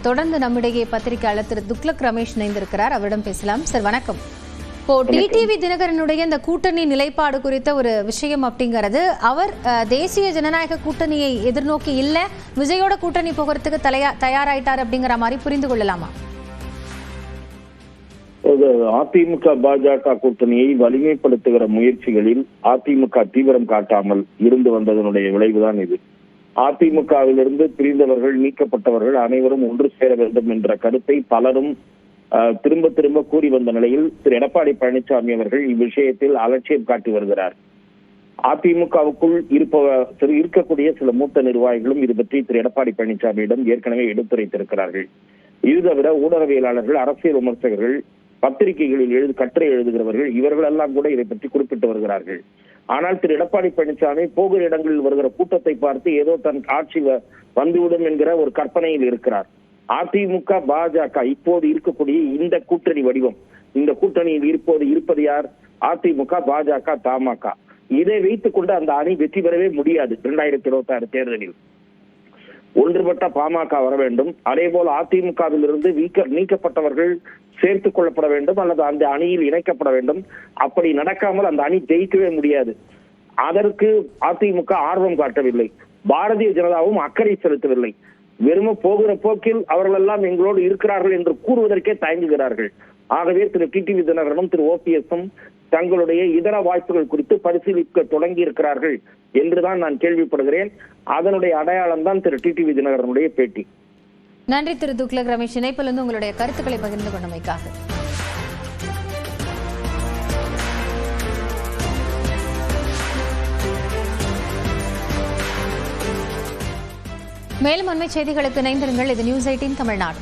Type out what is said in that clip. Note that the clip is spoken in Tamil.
தொடர்ந்து நம்மிடையே பத்திரிகையாளர் திரு துக்ளக் ரமேஷ் இணைந்திருக்கிறார். அவரிடம் பேசலாம். சார் வணக்கம். இப்போ டிடிவி தினகரனுடைய இந்த கூட்டணி நிலைப்பாடு குறித்த ஒரு விஷயம் அப்படிங்கிறது, அவர் தேசிய ஜனநாயக கூட்டணியை எதிர்நோக்கி இல்ல, விஜயோட கூட்டணி போகிறதுக்கு தயாராயிட்டார் அப்படிங்கிற மாதிரி புரிந்து கொள்ளலாமா? அதிமுக பாஜக கூட்டணியை வலிமைப்படுத்துகிற முயற்சிகளில் அதிமுக தீவிரம் காட்டாமல் இருந்து வந்ததனுடைய விளைவுதான் இது. அதிமுகவிலிருந்து பிரிந்தவர்கள், நீக்கப்பட்டவர்கள் அனைவரும் ஒன்று சேர வேண்டும் என்ற கருத்தை பலரும் திரும்ப திரும்ப கூறி வந்த நிலையில் திரு எடப்பாடி பழனிசாமி அவர்கள் இவ்விஷயத்தில் அலட்சியம் காட்டி வருகிறார். அதிமுகவுக்குள் இருக்கக்கூடிய சில மூத்த நிர்வாகிகளும் இது பற்றி திரு எடப்பாடி பழனிசாமியிடம் ஏற்கனவே எடுத்துரைத்திருக்கிறார்கள். இது தவிர ஊடகவியலாளர்கள், அரசியல் விமர்சகர்கள், பத்திரிகைகளில் கட்டுரை எழுதுகிறவர்கள், இவர்களெல்லாம் கூட இதை பற்றி குறிப்பிட்டு வருகிறார்கள். ஆனால் திரு எடப்பாடி பழனிசாமி போகிற இடங்களில் வருகிற கூட்டத்தை பார்த்து ஏதோ தன் ஆட்சி வந்துவிடும் என்கிற ஒரு கற்பனையில் இருக்கிறார். அதிமுக பாஜக இப்போது இருக்கக்கூடிய இந்த கூட்டணி வடிவம், இந்த கூட்டணியில் இருப்பது யார்? அதிமுக பாஜக தமாக. இதை வைத்துக் கொண்டு அந்த அணி வெற்றி பெறவே முடியாது. 2026 தேர்தலில் ஒன்றுபட்ட பாமக வர வேண்டும். அதே போல அதிமுகவில் இருந்து நீக்கப்பட்டவர்கள் சேர்த்துக் கொள்ளப்பட வேண்டும் அல்லது அந்த அணியில் இணைக்கப்பட வேண்டும். அப்படி நடக்காமல் அந்த அணி ஜெயிக்கவே முடியாது. அதற்கு அதிமுக ஆர்வம் காட்டவில்லை. பாரதிய ஜனதாவும் அக்கறை செலுத்தவில்லை. வெறும் போகிற போக்கில் அவர்கள் எல்லாம் எங்களோடு இருக்கிறார்கள் என்று கூறுவதற்கே தயங்குகிறார்கள். ஆகவே திரு டிடிவி தினகரனும் திரு ஓபிஎஸும் தங்களுடைய இதர வாய்ப்புகள் குறித்து பரிசீலிக்க தொடங்கி இருக்கிறார்கள் என்றுதான் நான் கேள்விப்படுகிறேன். அதனுடைய அடையாளம் தான் திரு டிடிவி தினகரனுடைய பேட்டி. நன்றி திரு துக்ளக் ரமேஷ், இணைப்பிலிருந்து உங்களுடைய கருத்துக்களை பகிர்ந்து கொண்டமைக்காக. மேலும் அண்மை செய்திகளுக்கு இணைந்திருங்கள். இது நியூஸ் 18 தமிழ்நாடு.